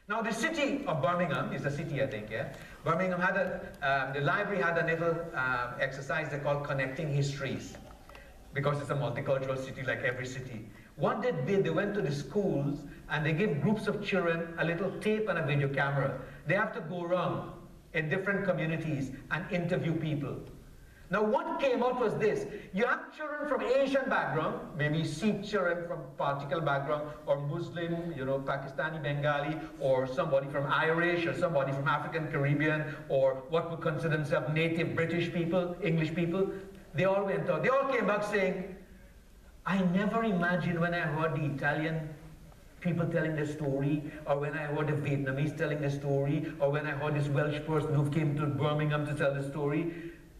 Now the city of Birmingham is a city, I think, yeah? Birmingham had the library had a little exercise they call Connecting Histories, because it's a multicultural city like every city. What they did, they went to the schools and they give groups of children a little tape and a video camera. They have to go around in different communities and interview people. Now what came out was this: you have children from Asian background, maybe Sikh children from particular background, or Muslim, you know, Pakistani, Bengali, or somebody from Irish, or somebody from African Caribbean, or what would consider themselves native British people, English people. They all went out. They all came back saying, I never imagined when I heard the Italian people telling the story, or when I heard the Vietnamese telling the story, or when I heard this Welsh person who came to Birmingham to tell the story.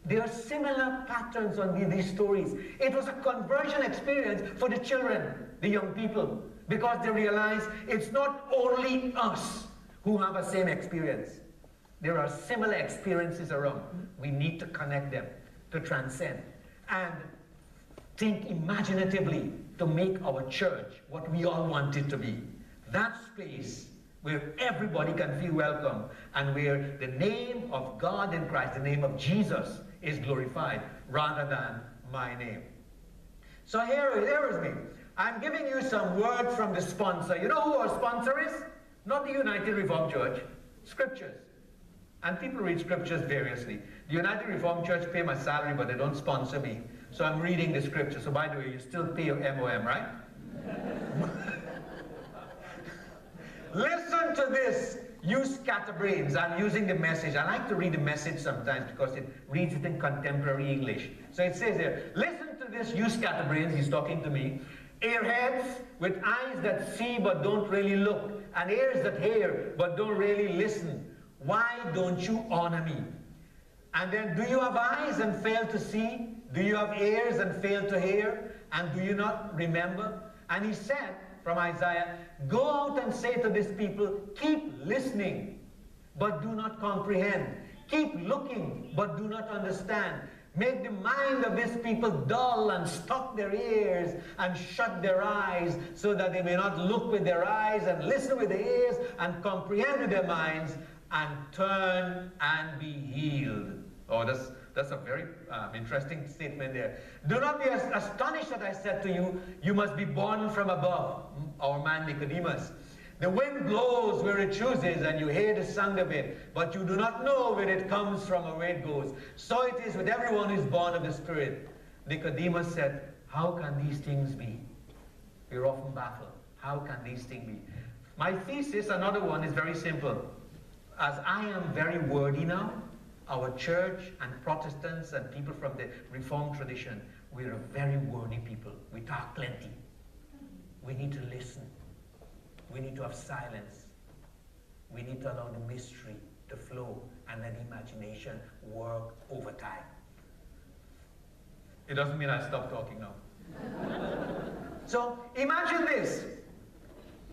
There are similar patterns on these stories. It was a conversion experience for the children, the young people, because they realized it's not only us who have the same experience. There are similar experiences around. We need to connect them, to transcend, and think imaginatively to make our church what we all want it to be. That space where everybody can feel welcome, and where the name of God in Christ, the name of Jesus, is glorified rather than my name. So here is me. I'm giving you some words from the sponsor. You know who our sponsor is? Not the United Reformed Church. Scriptures. And people read scriptures variously. The United Reformed Church pay my salary, but they don't sponsor me. So I'm reading the scripture. So by the way, you still pay your MOM, right? Listen to this, you scatterbrains. I'm using the Message. I like to read the Message sometimes because it reads it in contemporary English. So it says here, listen to this, you scatterbrains. He's talking to me. Earheads with eyes that see but don't really look, and ears that hear but don't really listen. Why don't you honor me? And then, do you have eyes and fail to see? Do you have ears and fail to hear? And do you not remember? And he said, from Isaiah, go out and say to this people, keep listening, but do not comprehend. Keep looking, but do not understand. Make the mind of this people dull, and stop their ears and shut their eyes, so that they may not look with their eyes and listen with their ears and comprehend with their minds and turn and be healed. Oh, that's a very interesting statement there. Do not be astonished that I said to you, you must be born from above. Our man Nicodemus. The wind blows where it chooses, and you hear the sound of it, but you do not know where it comes from or where it goes. So it is with everyone who is born of the Spirit. Nicodemus said, how can these things be? We're often baffled. How can these things be? My thesis, another one, is very simple. As I am very wordy now, our church and Protestants and people from the Reformed tradition, we're a very wordy people. We talk plenty. We need to listen. We need to have silence. We need to allow the mystery to flow and let imagination work overtime. It doesn't mean I stop talking now. So imagine this.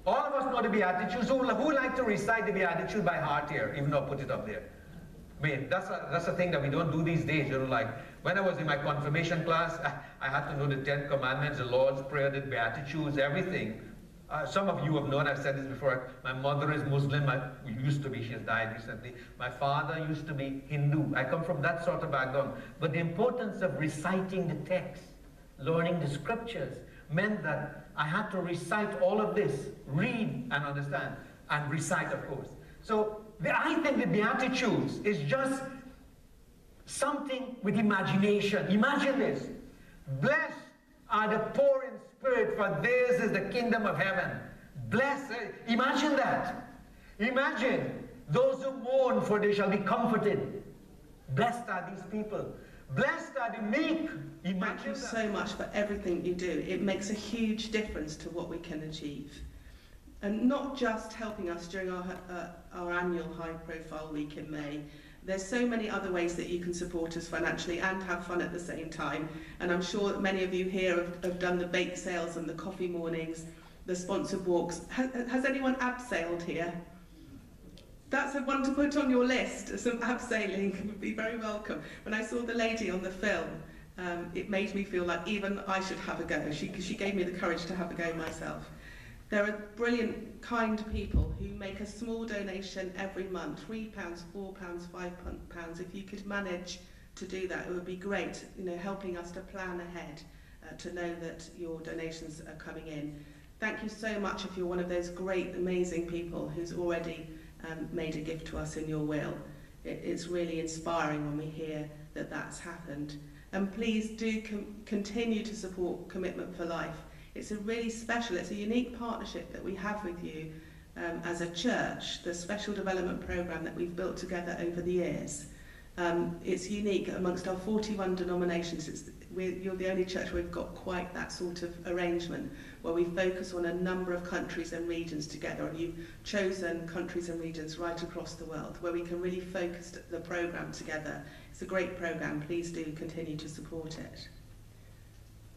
All of us know the Beatitudes. Who like to recite the Beatitude by heart here, even though I put it up there? I mean, that's a thing that we don't do these days. You know, like when I was in my confirmation class, I had to know the 10 Commandments, the Lord's Prayer, the Beatitudes, everything. Some of you have known, I've said this before, my mother is Muslim, used to be, she has died recently. My father used to be Hindu. I come from that sort of background. But the importance of reciting the text, learning the scriptures, meant that I had to recite all of this, read and understand, and recite, of course. So I think the Beatitudes is just something with imagination. Imagine this. Blessed are the poor in spirit, for theirs is the kingdom of heaven. Blessed, imagine that. Imagine those who mourn, for they shall be comforted. Blessed are these people. Blessed are the meek. Imagine Thank you so much for everything you do. It makes a huge difference to what we can achieve. And not just helping us during our annual high-profile week in May. There's so many other ways that you can support us financially and have fun at the same time. And I'm sure that many of you here have done the bake sales and the coffee mornings, the sponsored walks. Has anyone abseiled here? That's one to put on your list. Some abseiling would be very welcome. When I saw the lady on the film, it made me feel like even I should have a go. She gave me the courage to have a go myself. There are brilliant, kind people who make a small donation every month, £3, £4, £5. If you could manage to do that, it would be great, you know, helping us to plan ahead, to know that your donations are coming in. Thank you so much if you're one of those great, amazing people who's already made a gift to us in your will. It's really inspiring when we hear that that's happened. And please do continue to support Commitment for Life. It's a really special, it's a unique partnership that we have with you as a church, the special development programme that we've built together over the years. It's unique amongst our 41 denominations. You're the only church where we've got quite that sort of arrangement, where we focus on a number of countries and regions together, and you've chosen countries and regions right across the world, where we can really focus the programme together. It's a great programme. Please do continue to support it.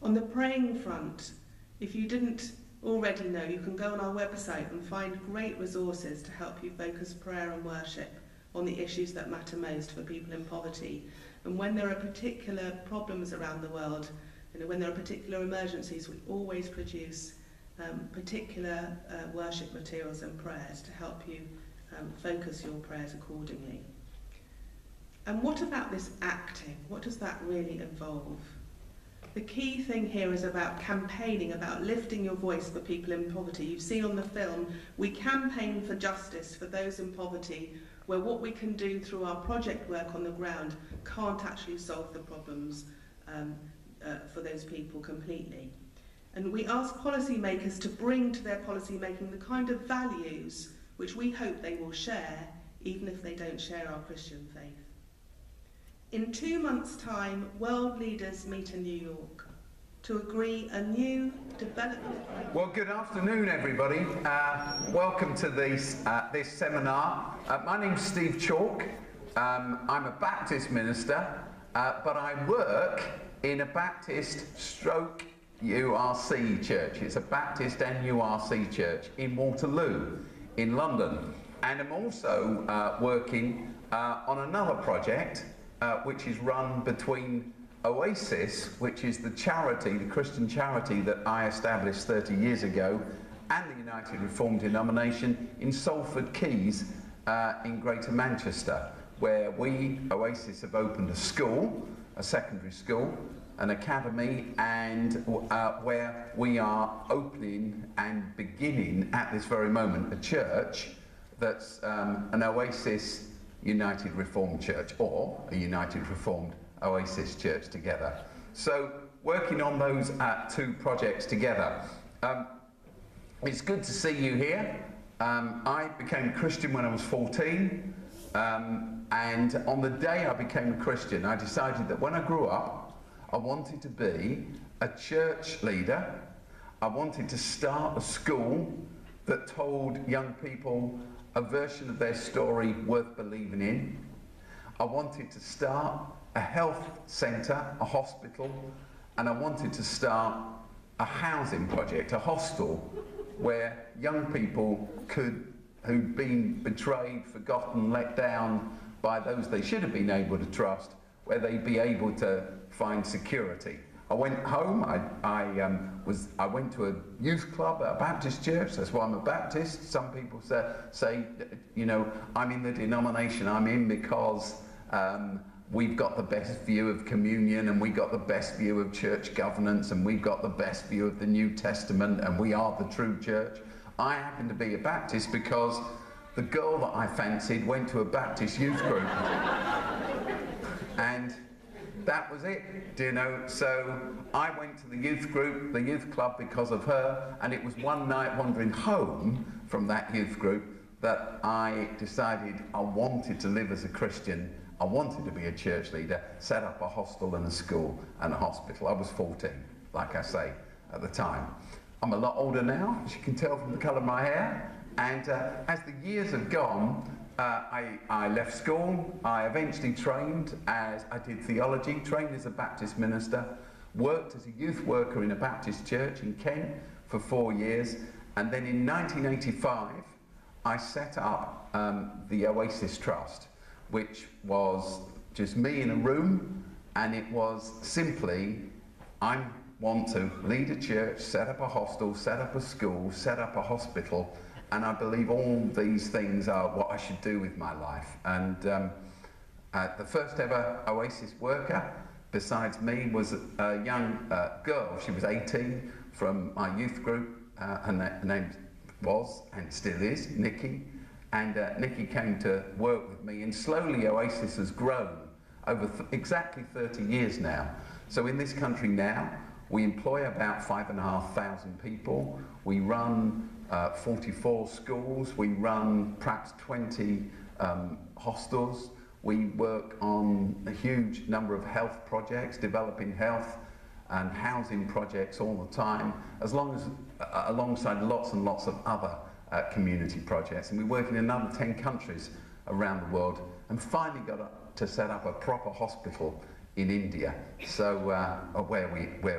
On the praying front, if you didn't already know, you can go on our website and find great resources to help you focus prayer and worship on the issues that matter most for people in poverty. And when there are particular problems around the world, you know, when there are particular emergencies, we always produce particular worship materials and prayers to help you focus your prayers accordingly. And what about this acting? What does that really involve? The key thing here is about campaigning, about lifting your voice for people in poverty. You've seen on the film, we campaign for justice for those in poverty, where what we can do through our project work on the ground can't actually solve the problems for those people completely. And we ask policymakers to bring to their policy making the kind of values which we hope they will share, even if they don't share our Christian faith. In 2 months' time, world leaders meet in New York to agree a new development. Well, good afternoon, everybody. Welcome to this seminar. My name's Steve Chalk. I'm a Baptist minister, but I work in a Baptist stroke URC church. It's a Baptist and URC church in Waterloo, in London. And I'm also working on another project which is run between Oasis, which is the charity, the Christian charity that I established 30 years ago, and the United Reformed denomination in Salford Quays in Greater Manchester, where we, Oasis, have opened a school, a secondary school, an academy, and where we are opening and beginning at this very moment a church that's an Oasis United Reformed Church, or a United Reformed Oasis Church together. So working on those 2 projects together. It's good to see you here. I became a Christian when I was 14, and on the day I became a Christian, I decided that when I grew up, I wanted to be a church leader. I wanted to start a school that told young people a version of their story worth believing in. I wanted to start a health centre, a hospital, and I wanted to start a housing project, a hostel, where young people who'd been betrayed, forgotten, let down by those they should have been able to trust, where they'd be able to find security. I went home, I went to a youth club at a Baptist church. That's why I'm a Baptist. Some people say, you know, I'm in the denomination I'm in because we've got the best view of communion, and we've got the best view of church governance, and we've got the best view of the New Testament, and we are the true church. I happen to be a Baptist because the girl that I fancied went to a Baptist youth group. And that was it, do you know? So I went to the youth group, the youth club, because of her, and it was one night wandering home from that youth group that I decided I wanted to live as a Christian. I wanted to be a church leader, set up a hostel and a school and a hospital. I was 14, like I say, at the time. I'm a lot older now, as you can tell from the colour of my hair, and as the years have gone, I left school. I eventually trained I did theology, trained as a Baptist minister, worked as a youth worker in a Baptist church in Kent for 4 years, and then in 1985 I set up the Oasis Trust, which was just me in a room, and it was simply, I'm want to lead a church, set up a hostel, set up a school, set up a hospital, and I believe all these things are what I should do with my life. And the first ever Oasis worker, besides me, was a young girl. She was 18, from my youth group. Her name was, and still is, Nikki. And Nikki came to work with me, and slowly Oasis has grown over exactly 30 years now. So in this country now, we employ about 5,500 people. We run 44 schools. We run perhaps 20 hostels. We work on a huge number of health projects, developing health and housing projects all the time, alongside lots and lots of other community projects. And we work in another 10 countries around the world, and finally got to set up a proper hospital in India, so where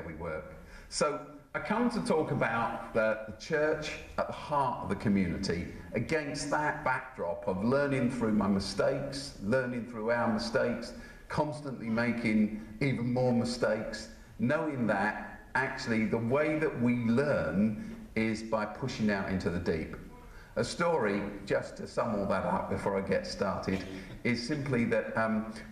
we work. So I come to talk about the church at the heart of the community against that backdrop of learning through my mistakes, learning through our mistakes, constantly making even more mistakes, knowing that actually the way that we learn is by pushing out into the deep. A story, just to sum all that up before I get started, is simply that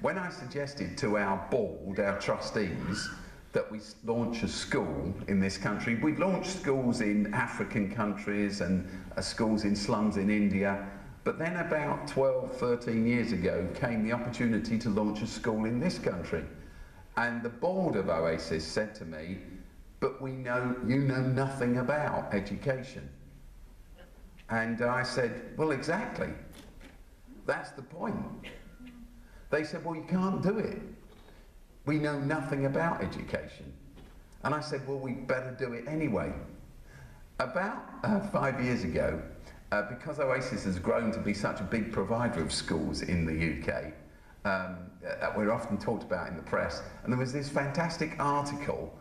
when I suggested to our board, our trustees, that we launch a school in this country. We'd launched schools in African countries and schools in slums in India, but then about 12, 13 years ago came the opportunity to launch a school in this country. And the board of Oasis said to me, but you know nothing about education. And I said, well, exactly. That's the point. They said, well, you can't do it. We know nothing about education. And I said, well, we better do it anyway. About 5 years ago, because Oasis has grown to be such a big provider of schools in the UK, we're often talked about in the press, and there was this fantastic article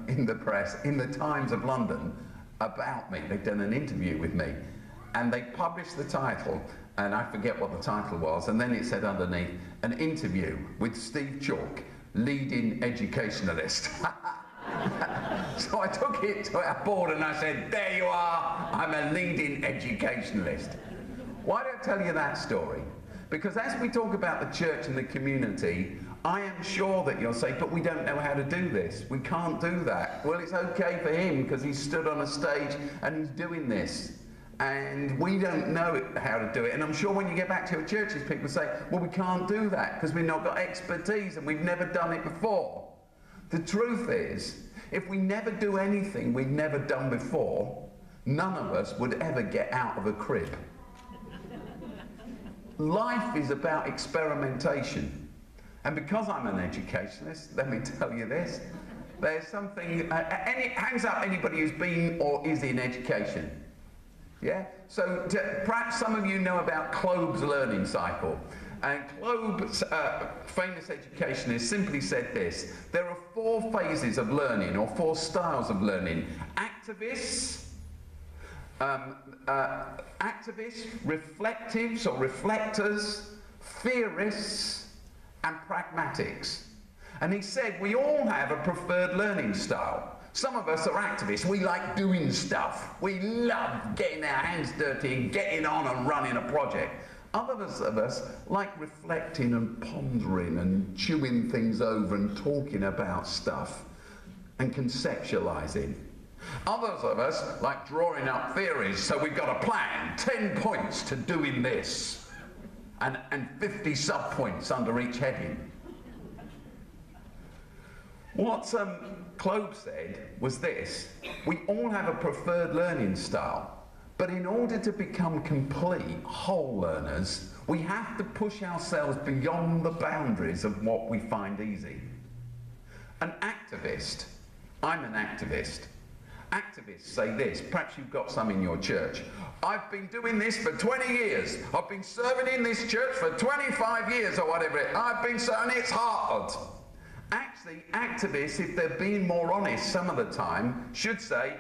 in the press, in the Times of London, about me. They'd done an interview with me, and they published the title, and I forget what the title was, and then it said underneath, an interview with Steve Chalk, leading educationalist. So I took it to our board and I said, there you are, I'm a leading educationalist. Why do I tell you that story? Because as we talk about the church and the community, I am sure that you'll say, but we don't know how to do this. We can't do that. Well, it's okay for him because he's stood on a stage and he's doing this. And we don't know how to do it. And I'm sure when you get back to your churches, people say, well, we can't do that because we've not got expertise and we've never done it before. The truth is, if we never do anything we've never done before, none of us would ever get out of a crib. Life is about experimentation. And because I'm an educationalist, let me tell you this, there's something, hands up anybody who's been or is in education. Yeah? So perhaps some of you know about Kloeb's learning cycle. And Kloeb's famous educationist simply said this: there are 4 phases of learning, or 4 styles of learning. Activists, reflectives or reflectors, theorists, and pragmatics. And he said we all have a preferred learning style. Some of us are activists. We like doing stuff. We love getting our hands dirty and getting on and running a project. Others of us like reflecting and pondering and chewing things over and talking about stuff and conceptualizing. Others of us like drawing up theories, so we've got a plan, 10 points to doing this, and 50 sub-points under each heading. What Kloeb said was this: we all have a preferred learning style, but in order to become complete, whole learners, we have to push ourselves beyond the boundaries of what we find easy. An activist, I'm an activist. Activists say this, perhaps you've got some in your church: I've been doing this for 20 years, I've been serving in this church for 25 years or whatever it is, I've been serving, it's hard. Actually, activists, if they're being more honest some of the time, should say,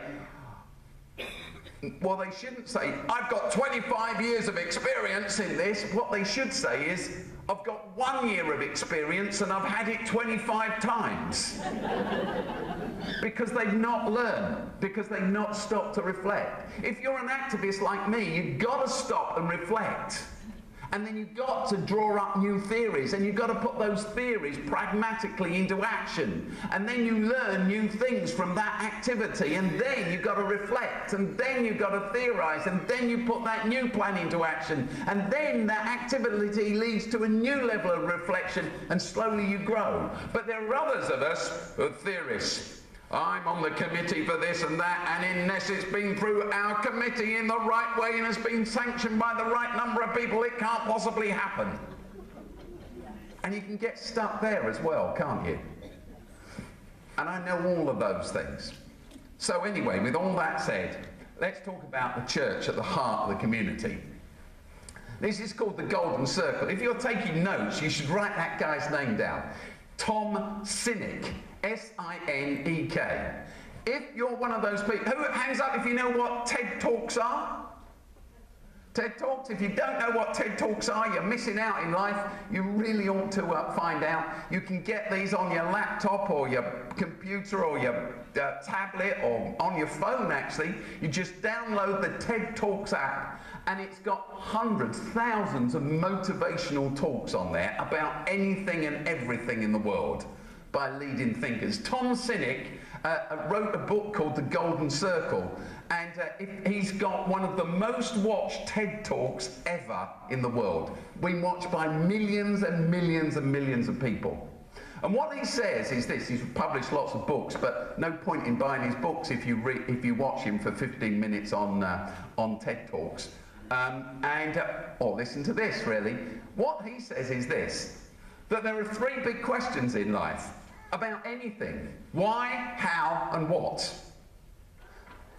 well, they shouldn't say, I've got 25 years of experience in this. What they should say is, I've got 1 year of experience and I've had it 25 times. Because they've not learned, because they've not stopped to reflect. If you're an activist like me, you've got to stop and reflect. And then you've got to draw up new theories, and you've got to put those theories pragmatically into action. And then you learn new things from that activity, and then you've got to reflect, and then you've got to theorise, and then you put that new plan into action. And then that activity leads to a new level of reflection, and slowly you grow. But there are others of us who are theorists. I'm on the committee for this and that, and unless it's been through our committee in the right way and has been sanctioned by the right number of people, it can't possibly happen. And you can get stuck there as well, can't you? And I know all of those things. So anyway, with all that said, let's talk about the church at the heart of the community. This is called the Golden Circle. If you're taking notes, you should write that guy's name down. Tom Sinek. S-I-N-E-K. If you're one of those people, who hands up if you know what TED Talks are? TED Talks, if you don't know what TED Talks are, you're missing out in life. You really ought to find out. You can get these on your laptop or your computer or your tablet or on your phone actually. You just download the TED Talks app, and it's got hundreds, thousands of motivational talks on there about anything and everything in the world, by leading thinkers. Tom Sinek wrote a book called The Golden Circle, and he's got one of the most watched TED Talks ever in the world. Been watched by millions and millions and millions of people. And what he says is this: he's published lots of books, but no point in buying his books if you watch him for 15 minutes on TED Talks, or listen to this really. What he says is this: that there are three big questions in life about anything. Why, how, and what.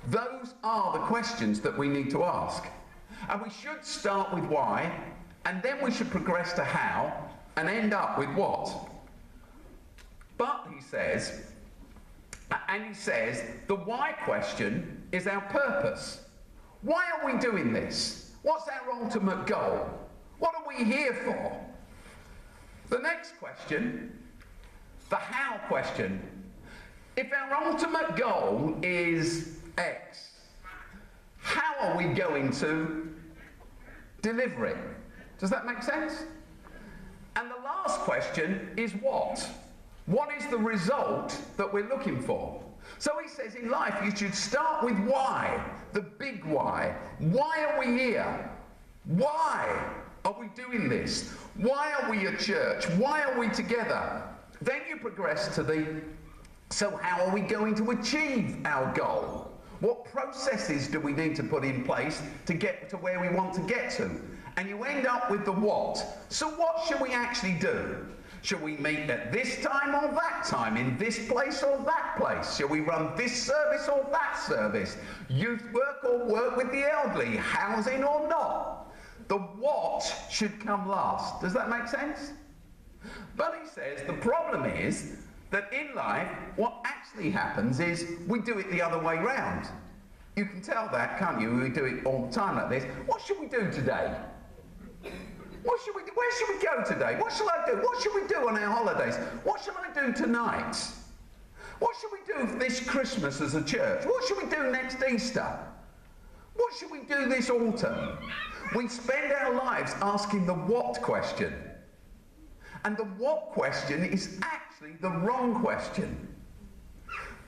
Those are the questions that we need to ask. And we should start with why, and then we should progress to how, and end up with what. But he says, the why question is our purpose. Why are we doing this? What's our ultimate goal? What are we here for? The next question, the how question. If our ultimate goal is X, how are we going to deliver it? Does that make sense? And the last question is what? What is the result that we're looking for? So he says in life you should start with why, the big why. Why are we here? Why are we doing this? Why are we a church? Why are we together? Then you progress to so how are we going to achieve our goal? What processes do we need to put in place to get to where we want to get to? And you end up with the what. So what should we actually do? Should we meet at this time or that time, in this place or that place? Shall we run this service or that service? Youth work or work with the elderly? Housing or not? The what should come last. Does that make sense? But he says the problem is that in life, what actually happens is we do it the other way round. You can tell that, can't you? We do it all the time like this. What should we do today? What should we do? Where should we go today? What shall I do? What should we do on our holidays? What shall I do tonight? What should we do this Christmas as a church? What should we do next Easter? What should we do this autumn? We spend our lives asking the what question. And the what question is actually the wrong question.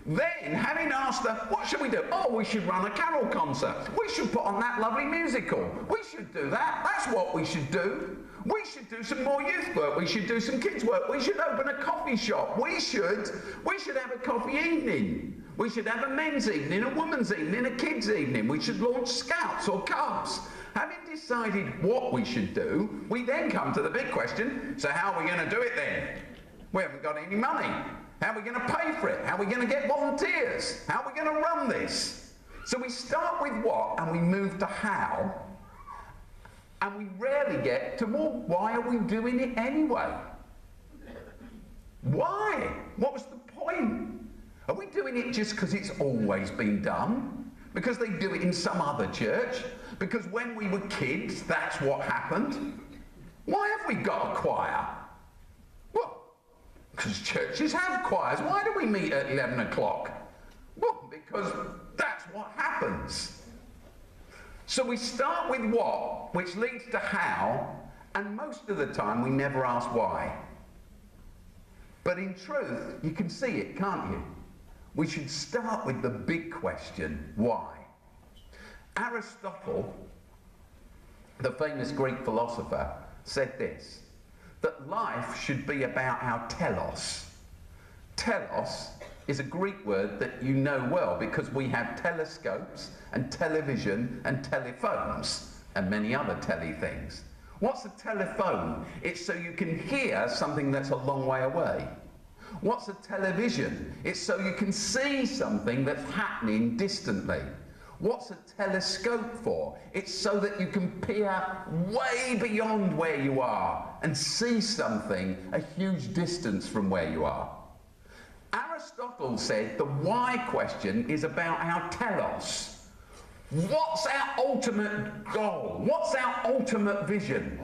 Then, having asked the, what should we do? Oh, we should run a carol concert. We should put on that lovely musical. We should do that. That's what we should do. We should do some more youth work. We should do some kids work. We should open a coffee shop. We should have a coffee evening. We should have a men's evening, a women's evening, a kids' evening. We should launch Scouts or Cubs. Having decided what we should do, we then come to the big question, so how are we going to do it then? We haven't got any money. How are we going to pay for it? How are we going to get volunteers? How are we going to run this? So we start with what and we move to how, and we rarely get to, well, why are we doing it anyway? Why? What was the point? Are we doing it just because it's always been done? Because they do it in some other church? Because when we were kids, that's what happened? Why have we got a choir? Well, because churches have choirs. Why do we meet at 11 o'clock? Well, because that's what happens. So we start with what, which leads to how, and most of the time we never ask why. But in truth, you can see it, can't you? We should start with the big question, why? Aristotle, the famous Greek philosopher, said this, that life should be about our telos. Telos is a Greek word that you know well because we have telescopes and television and telephones and many other telly things. What's a telephone? It's so you can hear something that's a long way away. What's a television? It's so you can see something that's happening distantly. What's a telescope for? It's so that you can peer way beyond where you are and see something a huge distance from where you are. Aristotle said the why question is about our telos. What's our ultimate goal? What's our ultimate vision?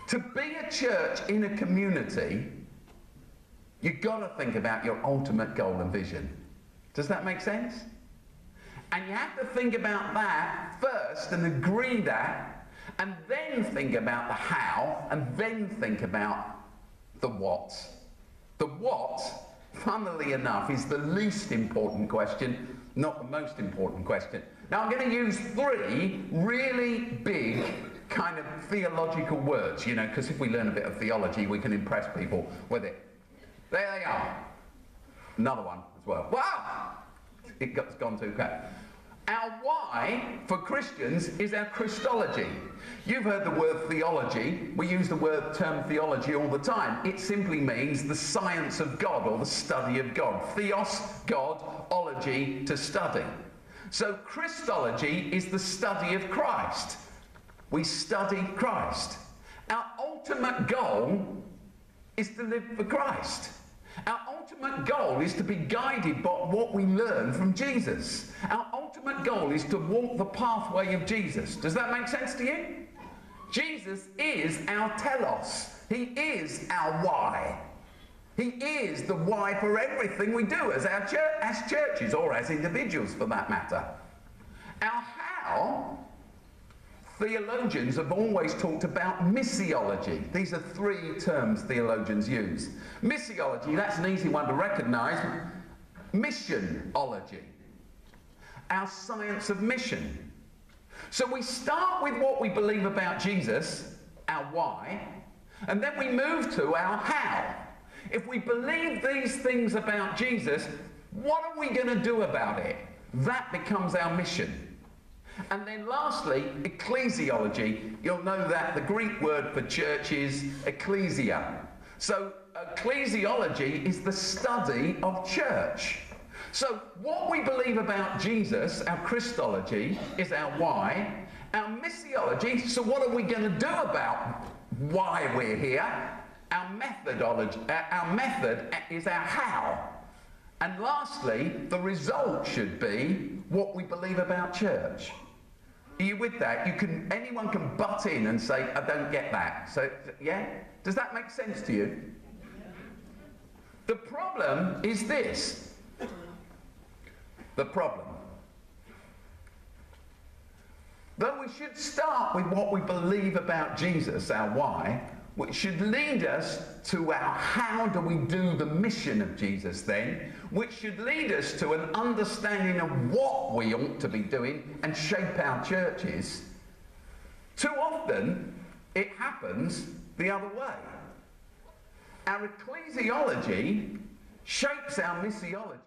To be a church in a community, you've got to think about your ultimate goal and vision. Does that make sense? And you have to think about that first and agree that, and then think about the how, and then think about the what. The what, funnily enough, is the least important question, not the most important question. Now I'm going to use three really big kind of theological words, you know, because if we learn a bit of theology, we can impress people with it. There they are. Another one as well. Wow! It's gone too quick. Our why for Christians is our Christology. You've heard the word theology. We use the term theology all the time. It simply means the science of God or the study of God. Theos, God, ology, to study. So Christology is the study of Christ. We study Christ. Our ultimate goal is to live for Christ. Our ultimate goal is to be guided by what we learn from Jesus. Our ultimate goal is to walk the pathway of Jesus. Does that make sense to you? Jesus is our telos. He is our why. He is the why for everything we do as churches or as individuals for that matter. Our how, theologians have always talked about missiology. These are three terms theologians use. Missiology, that's an easy one to recognise. Missionology, our science of mission. So we start with what we believe about Jesus, our why, and then we move to our how. If we believe these things about Jesus, what are we going to do about it? That becomes our mission. And then lastly, ecclesiology. You'll know that the Greek word for church is ecclesia. So ecclesiology is the study of church. So what we believe about Jesus, our Christology, is our why. Our missiology, so what are we going to do about why we're here? Our methodology, our method is our how. And lastly, the result should be what we believe about church. Are you with that? Anyone can butt in and say, I don't get that. So, yeah? Does that make sense to you? The problem is this. The problem. Though we should start with what we believe about Jesus, our why, which should lead us to our how do we do the mission of Jesus then, which should lead us to an understanding of what we ought to be doing and shape our churches. Too often, it happens the other way. Our ecclesiology shapes our missiology.